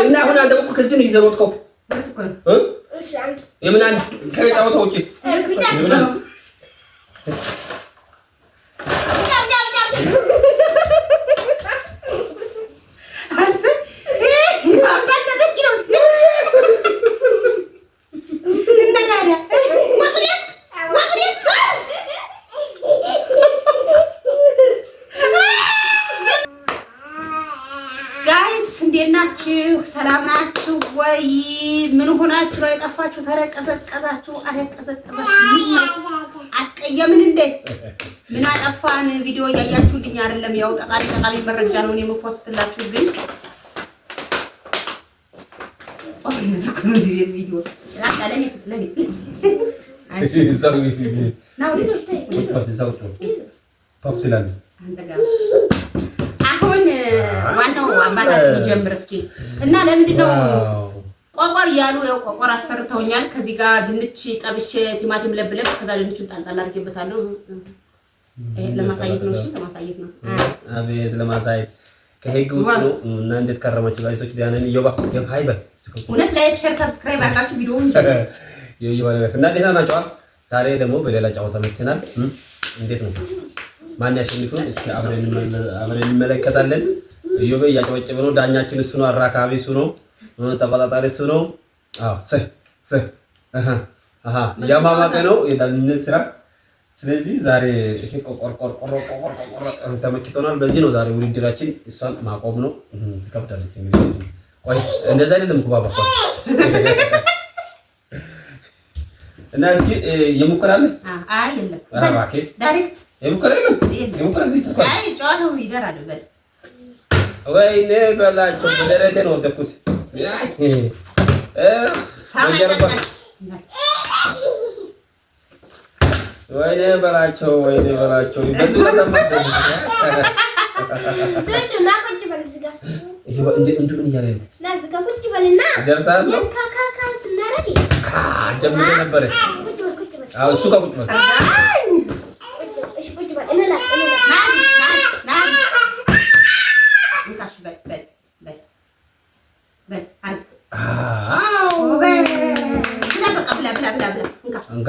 እና አሁን አንተ እኮ ከዚህ ነው ይዘሮትከው እሺ አንድ የምን አንድ ከጫወታው ውጪ ሰላም ናችሁ ወይ? ምን ሆናችሁ ነው የጠፋችሁ? ተረቀዘቀዛችሁ? አረቀዘቀዛችሁ? አስቀየምን እንዴ? ምን አጠፋን? ቪዲዮ እያያችሁልኝ አይደለም? ያው ጠቃሚ መረጃ ነው እኔ የምፖስትላችሁ ግን ቪዲዮ አቃለኝ ስትለኝ እሺ ሰው ነው ዋናው አባታችን ይጀምር እስኪ እና ለምንድን ነው ቆቆር እያሉ ያው ቆቆር አሰርተውኛል። ከዚህ ጋር ድንች ጠብሼ ቲማቲም ለብለብ ከዛ ድንቹን ጣልጣል አድርጌበታለሁ። ይሄ ለማሳየት ነው። እሺ ለማሳየት ነው። አቤት ለማሳየት ከሄግ ውጭ ነው። እና እንዴት ከረማችሁ ጋይሶች? ዲያናን ይዮባ ሃይበር እውነት ላይክ ሼር ሰብስክራይብ አድርጋችሁ ቪዲዮውን ይዮባ እና ደህና ናችሁ? ዛሬ ደግሞ በሌላ ጫወታ መጥተናል። እንዴት ነው ማን ያሸንፉን? እስኪ አብረን እንመለከታለን። እዮቤ እያጨበጨበ ነው። ዳኛችን እሱ ነው። አራካቢ እሱ ነው። ተቆጣጣሪ እሱ ነው። አዎ ያማማቀ ነው የዳኝነት ስራ። ስለዚህ ዛሬ ይሄ ቆቆር ተመክቶናል። በዚህ ነው ዛሬ ውድድራችን። እሷን ማቆም ነው። ትከብዳለች እንግዲህ ቆይ እንደዛ አይደለም ኩባባ እና እስኪ የሙከራለ አይ የለም ባባኬ ዳይሬክት የሙከራለ የሙከራለ አይ ጨዋታው ይደራል በል ወይኔ በላቸው በደረቴ ነው ወደኩት ወይኔ በላቸው በዚህ ለተመደ ዱዱና ቁጭ በል ዝጋ ይሄ እንዴ እያለ ነው ና ዝጋ ቁጭ በልና ደርሳል ካካካ ስናረግ ጀምሮ ነበር አው እሱ ጋር ቁጭ በል እሺ ቁጭ በል እነላ ና እንካሽ በል አው ብላ በቃ ብላ እንካ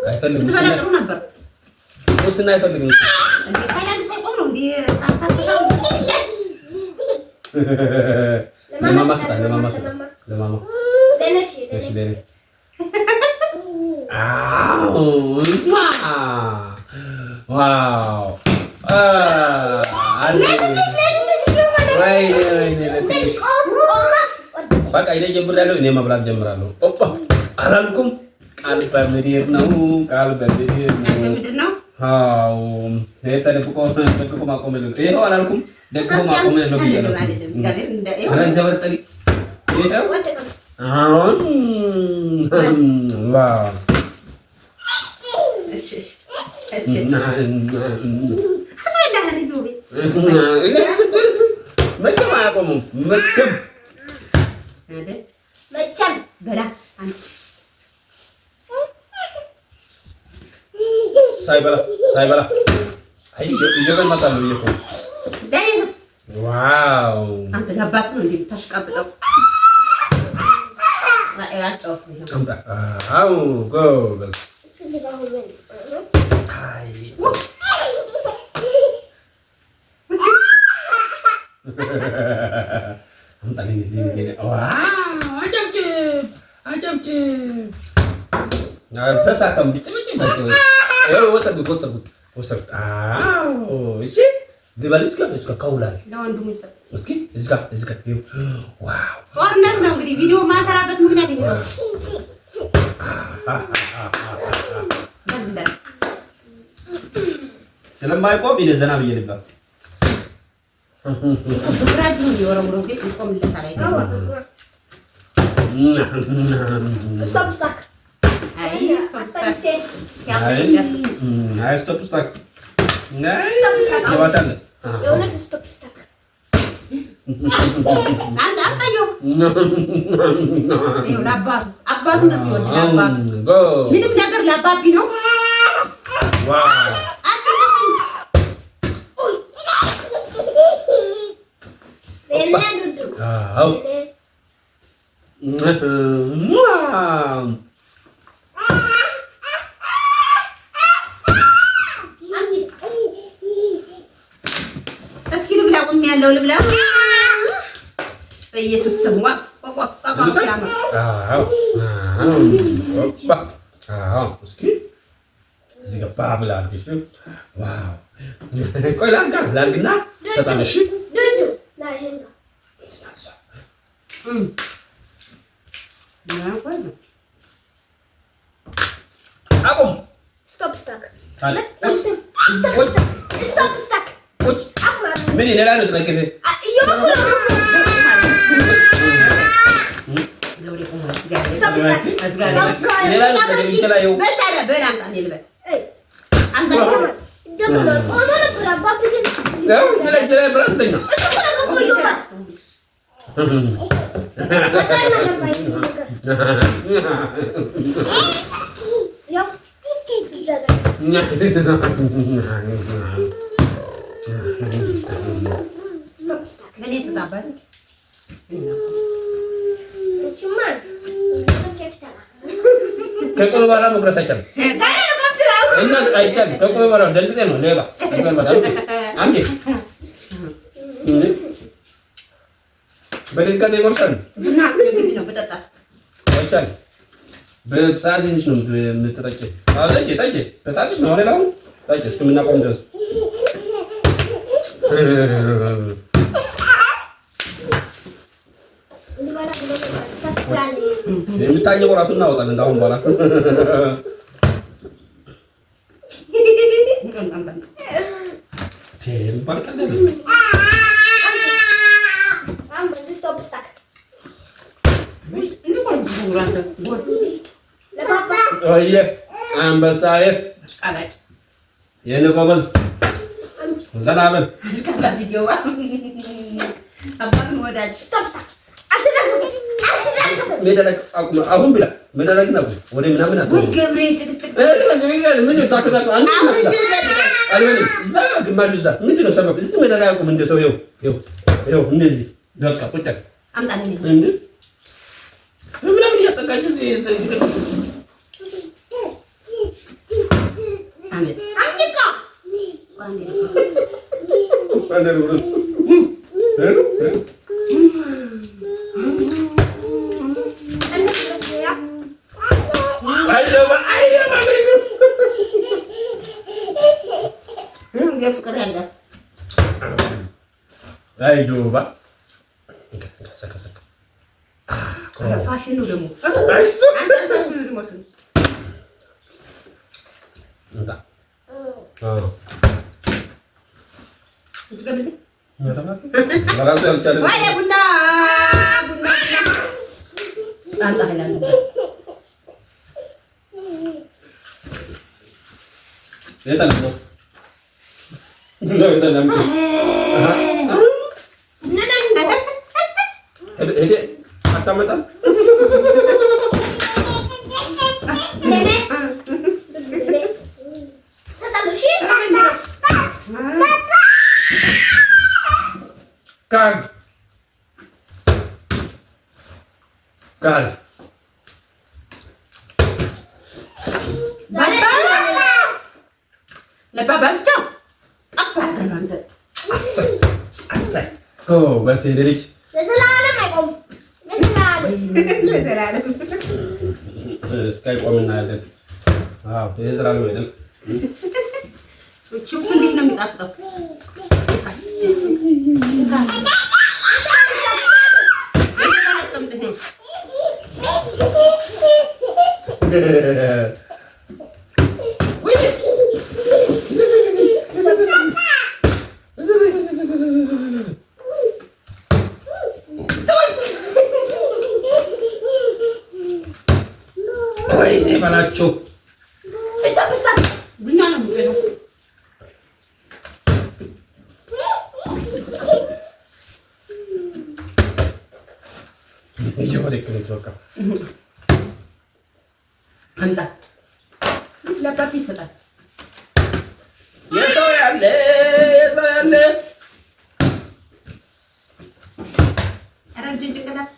አይፈልግም ስለጥሩ ነበር ሙስና አይፈልግም እንዴ ካይላንዱ ሳይቆም ነው እንዴ ታታታው ለማማ ለነሽ ለኔ አው ዋው በቃ እኔ ጀምራለሁ። እኔ መብላት ጀምራለሁ። ኦፓ አላልኩም። ቃል በምድር ነው። አው ተደብቆ ማቆም የለም። ይሄው አላልኩም። ደግሞ ማቆም የለም ብያለሁ። አረን ዘበርጠሪ ይሄው አሁን ዋው እሺ መቼም አያቆሙም። መቼም በላ ሳይበላ አይ እየገመታለሁ እየቆ ዋው አንተ ጋባት ነው እንዴ ታሽቃብጠው አጫውት ነው አው ጎበዝ አይ አንተ ለኔ ዋው አጨብጭብ ተሳከም ብጭብጭባቸው ወሰዱት አው እሺ ሊባልስ ጋር ካውላል ለወንድሙ ይሰጥ እስኪ እዝጋ ዋው ጦርነት ነው እንግዲህ ቪዲዮ ማሰራበት ምክንያት ይሄ ነው ስለማይቆም ይደዘና በየልባ ብራጅ ነው የወረወረ ግን ይቆም ልታላ ይቀር ስቶፕ ስታክ አይ ስቶፕ ስታክ ይዋታል የሆነ ስቶፕ ስታክ አንተ አጣዩ ይኸው አባቱ ነው የሚወድ አባቱ ምንም ነገር ለአባቢ ነው ዋው አው እስኪ ልብላ ቁም ያለው ልብላ በኢየሱስ ስም እስኪ እዚህ ገባ ብላ አድርገሽ ዋው ቆይ ላድርግና ተጣለሽ አቁም ስቶፕ ስታክ ምን ሌላ ነው ተነከፈ ከቆሎ በኋላ መጉረስ አይቻልም እና አይቻልም። ከቆሎ በኋላ ደንግጤ ነው ሌባ አንዴ በድንጋጤ ይጎርሳል ቡና ነው በጠጣስ አይቻልም። በሰዓት ትንሽ ነው የምትጠጪ። አዎ ጠጪ በሰዓትሽ ነው አይደል? አሁን ጠጪ እስከምናቆም ድረስ የምታኘው ራሱ እናወጣለን አሁን በኋላ አንበሳዬ የኔ ጎበዝ ዘና በል መደረግ አቁም። አሁን ብላ መደረግ ነው ወደ ምናምን አቁም። ወይ ገብሬ ጭቅጭቅ ምን ታከታከ አንተ አልበልም እዛ ግማሽ እዛ ምንድን ነው ሰበብ እዚህ መደረግ አቁም። እንደ ሰው ይኸው እንደዚህ በቃ ቁጭ አምጣልኝ እንዴ ምናምን እያጠቃችሁ የፍቅር ያለ አይዶባ ፋሽኑ ደግሞ ቡና አታመጣም ጋር ለባባቸው ጠባር አንተ አሰይ በሴደሪት ለዘላለም አይቆም ለዘላለም እስካይ ቆም እናያለን። አዎ የዘላለም አይደል? ቺፕስ እንዴት ነው የሚጣፍጠው? ወይኔ በላቸው ቡና ነው የሚበላው። አንተ ለፓፒ ይሰጣል። የሰው ያለ ኧረ ልጅን ጭንቅላት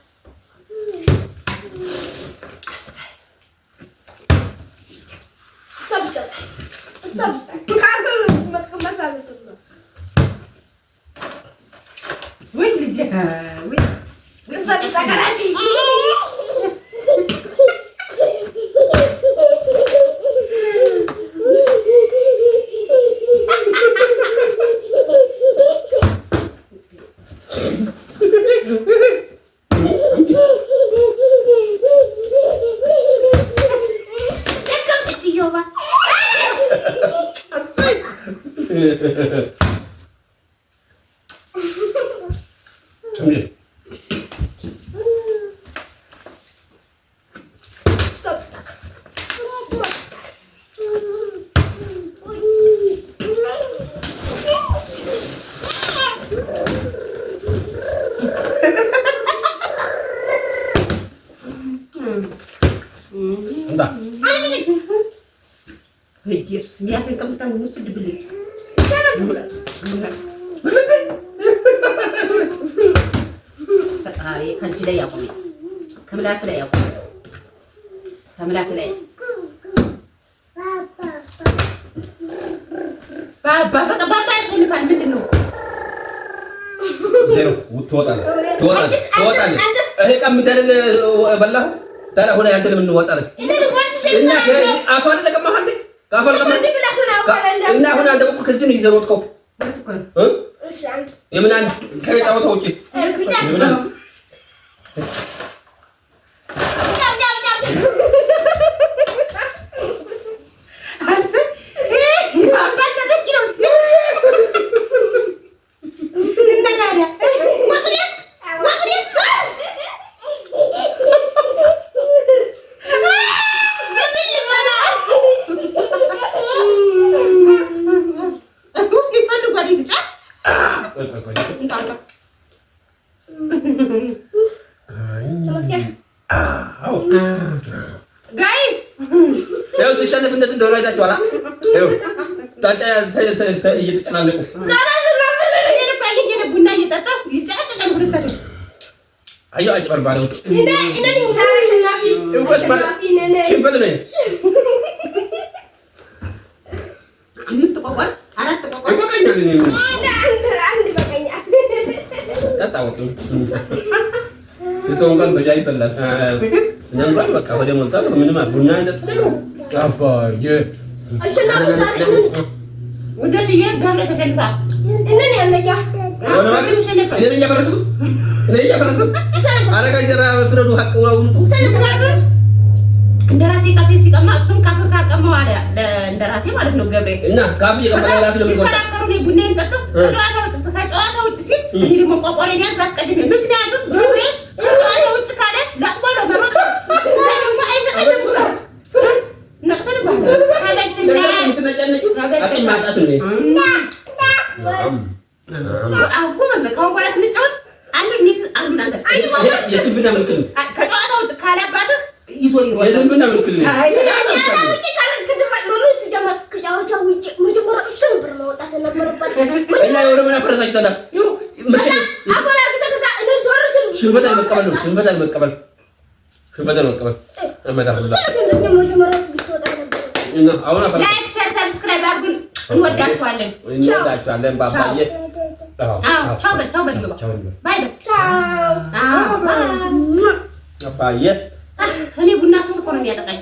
እኔ ቡና ሱስ እኮ ነው የሚያጠቃኝ።